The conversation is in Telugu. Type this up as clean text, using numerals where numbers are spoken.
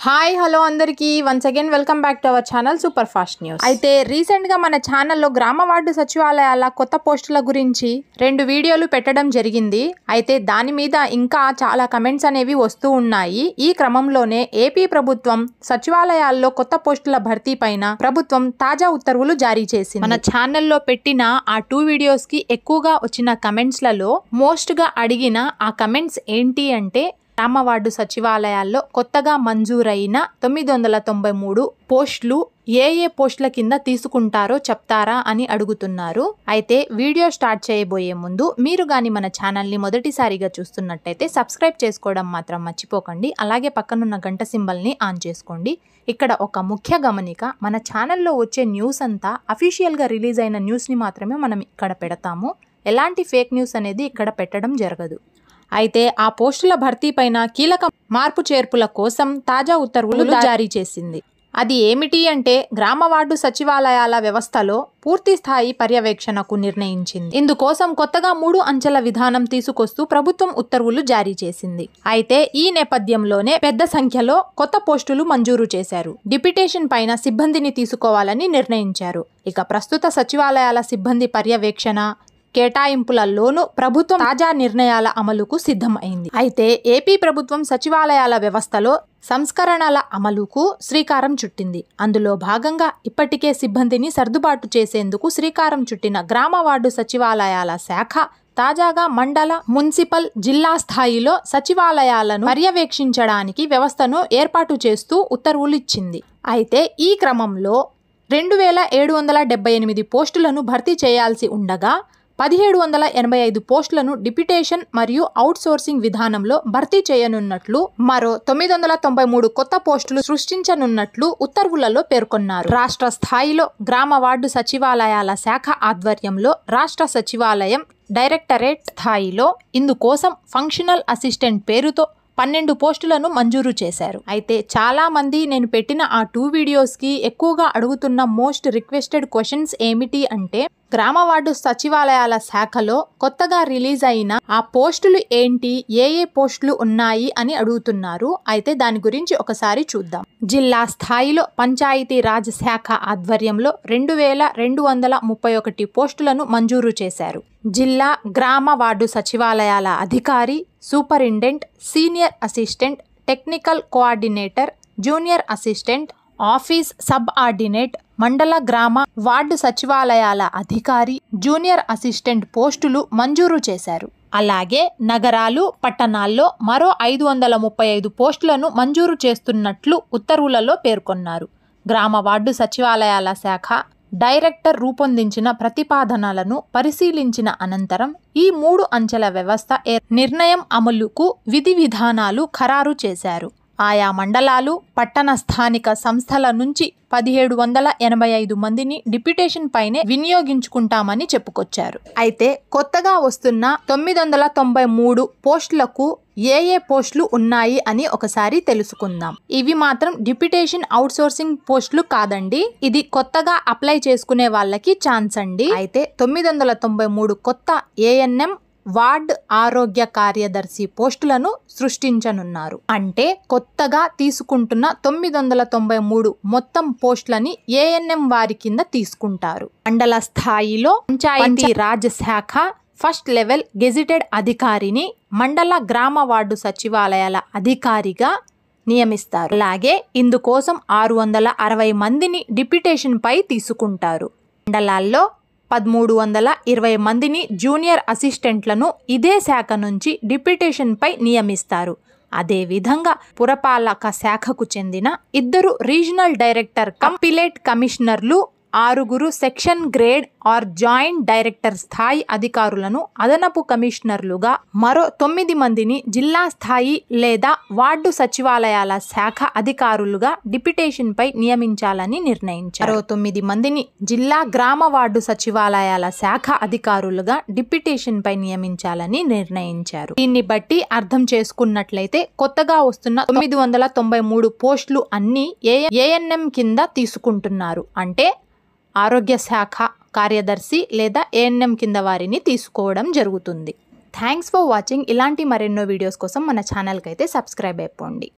హాయ్ హలో అందరికీ once again welcome back to our channel super fast news. అయితే రీసెంట్ గా మన ఛానల్లో గ్రామ వార్డు సచివాలయాల కొత్త పోస్టుల గురించి 2 వీడియోలు పెట్టడం జరిగింది. అయితే దాని మీద ఇంకా చాలా కమెంట్స్ అనేవి వస్తూ ఉన్నాయి. ఈ క్రమంలోనే ఏపీ ప్రభుత్వం సచివాలయాల్లో కొత్త పోస్టుల భర్తీ పైన ప్రభుత్వం తాజా ఉత్తర్వులు జారీ చేసింది. మన ఛానల్లో పెట్టిన ఆ 2 వీడియోస్ కి ఎక్కువగా వచ్చిన కమెంట్స్ లలో మోస్ట్ గా అడిగిన ఆ కమెంట్స్ ఏంటి అంటే, గ్రామ వార్డు సచివాలయాల్లో కొత్తగా మంజూరైన 993 పోస్టులు ఏ పోస్టుల కింద తీసుకుంటారో చెప్తారా అని అడుగుతున్నారు. అయితే వీడియో స్టార్ట్ చేయబోయే ముందు మీరు గాని మన ఛానల్ని మొదటిసారిగా చూస్తున్నట్టయితే సబ్స్క్రైబ్ చేసుకోవడం మాత్రం మర్చిపోకండి. అలాగే పక్కనున్న గంట సింబల్ని ఆన్ చేసుకోండి. ఇక్కడ ఒక ముఖ్య గమనిక, మన ఛానల్లో వచ్చే న్యూస్ అంతా అఫీషియల్గా రిలీజ్ అయిన న్యూస్ని మాత్రమే మనం ఇక్కడ పెడతాము. ఎలాంటి ఫేక్ న్యూస్ అనేది ఇక్కడ పెట్టడం జరగదు. అయితే ఆ పోస్టుల భర్తీ పైన కీలక మార్పు చేర్పుల కోసం తాజా ఉత్తర్వులు జారీ చేసింది. అది ఏమిటి అంటే, గ్రామ వార్డు సచివాలయాల వ్యవస్థలో పూర్తి స్థాయి పర్యవేక్షణకు నిర్ణయించింది. ఇందుకోసం కొత్తగా 3 అంచెల విధానం తీసుకొస్తూ ప్రభుత్వం ఉత్తర్వులు జారీ చేసింది. అయితే ఈ నేపథ్యంలోనే పెద్ద సంఖ్యలో కొత్త పోస్టులు మంజూరు చేశారు. డిప్యుటేషన్ పైన సిబ్బందిని తీసుకోవాలని నిర్ణయించారు. ఇక ప్రస్తుత సచివాలయాల సిబ్బంది పర్యవేక్షణ కేటాయింపులలోనూ ప్రభుత్వం తాజా నిర్ణయాల అమలుకు సిద్ధమైంది. అయితే ఏపీ ప్రభుత్వం సచివాలయాల వ్యవస్థలో సంస్కరణల అమలుకు శ్రీకారం చుట్టింది. అందులో భాగంగా ఇప్పటికే సిబ్బందిని సర్దుబాటు చేసేందుకు శ్రీకారం చుట్టిన గ్రామ వార్డు సచివాలయాల శాఖ తాజాగా మండల, మున్సిపల్, జిల్లా స్థాయిలో సచివాలయాలను పర్యవేక్షించడానికి వ్యవస్థను ఏర్పాటు చేస్తూ ఉత్తర్వులు ఇచ్చింది. అయితే ఈ క్రమంలో 2778 పోస్టులను భర్తీ చేయాల్సి ఉండగా 1785 పోస్టులను డిప్యుటేషన్ మరియు అవుట్ సోర్సింగ్ విధానంలో భర్తీ చేయనున్నట్లు, మరో 993 కొత్త పోస్టులు సృష్టించనున్నట్లు ఉత్తర్వులలో పేర్కొన్నారు. రాష్ట్ర స్థాయిలో గ్రామ వార్డు సచివాలయాల శాఖ ఆధ్వర్యంలో రాష్ట్ర సచివాలయం డైరెక్టరేట్ స్థాయిలో ఇందుకోసం ఫంక్షనల్ అసిస్టెంట్ పేరుతో 12 పోస్టులను మంజూరు చేశారు. అయితే చాలా మంది నేను పెట్టిన ఆ 2 వీడియోస్కి ఎక్కువగా అడుగుతున్న మోస్ట్ రిక్వెస్టెడ్ క్వశ్చన్స్ ఏమిటి అంటే, గ్రామ వార్డు సచివాలయాల శాఖలో కొత్తగా రిలీజ్ అయిన ఆ పోస్టులు ఏంటి, ఏ పోస్టులు ఉన్నాయి అని అడుగుతున్నారు. అయితే దాని గురించి ఒకసారి చూద్దాం. జిల్లా స్థాయిలో పంచాయతీ రాజ్ శాఖ ఆధ్వర్యంలో 2231 పోస్టులను మంజూరు చేశారు. జిల్లా గ్రామ వార్డు సచివాలయాల అధికారి, superintendent, senior assistant, technical coordinator, junior assistant, office sub ordinate, మండల గ్రామ వార్డు సచివాలయాల అధికారి, జూనియర్ అసిస్టెంట్ పోస్టులు మంజూరు చేశారు. అలాగే నగరాలు, పట్టణాల్లో మరో 535 పోస్టులను మంజూరు చేస్తున్నట్లు ఉత్తర్వులలో పేర్కొన్నారు. గ్రామ వార్డు సచివాలయాల శాఖ డైరెక్టర్ రూపొందించిన ప్రతిపాదనలను పరిశీలించిన అనంతరం ఈ 3 అంచెల వ్యవస్థ నిర్ణయం అమలుకు విధి విధానాలు ఖరారు చేశారు. ఆయా మండలాలు, పట్టణ స్థానిక సంస్థల నుంచి 1785 మందిని డిప్యుటేషన్ పైనే వినియోగించుకుంటామని చెప్పుకొచ్చారు. అయితే కొత్తగా వస్తున్న 993 పోస్టులకు ఏ పోస్టులు ఉన్నాయి అని ఒకసారి తెలుసుకుందాం. ఇవి మాత్రం డిప్యుటేషన్ అవుట్ సోర్సింగ్ పోస్టులు కాదండి. ఇది కొత్తగా అప్లై చేసుకునే వాళ్ళకి ఛాన్స్ అండి. అయితే 993 కొత్త ఏఎన్ఎం వార్డ్ ఆరోగ్య కార్యదర్శి పోస్టులను సృష్టించనున్నారు. అంటే కొత్తగా తీసుకుంటున్న 993 మొత్తం పోస్టులని ఏఎన్ఎం వారి కింద తీసుకుంటారు. మండల స్థాయిలో పంచాయతీ రాజ్ శాఖ ఫస్ట్ లెవెల్ గెజిటెడ్ అధికారిని మండల గ్రామ వార్డు సచివాలయాల అధికారిగా నియమిస్తారు. అలాగే ఇందుకోసం 660 మందిని డిప్యుటేషన్ పై తీసుకుంటారు. మండలాల్లో 1320 మందిని జూనియర్ అసిస్టెంట్లను ఇదే శాఖ నుంచి డిప్యుటేషన్ పై నియమిస్తారు. అదేవిధంగా పురపాలక శాఖకు చెందిన 2 రీజనల్ డైరెక్టర్ కంపిలేట్ కమిషనర్లు, 6 section grade or joint director స్థాయి అధికారులను అదనపు కమిషనర్లుగా, మరో 9 మందిని జిల్లా స్థాయి లేదా వార్డు సచివాలయాల శాఖ అధికారులుగా డిప్యుటేషన్ పై నియమించాలని నిర్ణయించారు. మరో 9 మందిని జిల్లా గ్రామ వార్డు సచివాలయాల శాఖ అధికారులుగా డిప్యుటేషన్ పై నియమించాలని నిర్ణయించారు. దీన్ని బట్టి అర్థం చేసుకున్నట్లయితే కొత్తగా వస్తున్న 993 పోస్టులు అన్ని ఏఎన్ఎం కింద తీసుకుంటున్నారు. అంటే ఆరోగ్య శాఖ కార్యదర్శి లేదా ఏఎన్ఎం కింద వారిని తీసుకోవడం జరుగుతుంది. Thanks for watching. ఇలాంటి మరెన్నో వీడియోస్ కోసం మన ఛానల్కి అయితే సబ్స్క్రైబ్ అయిపోండి.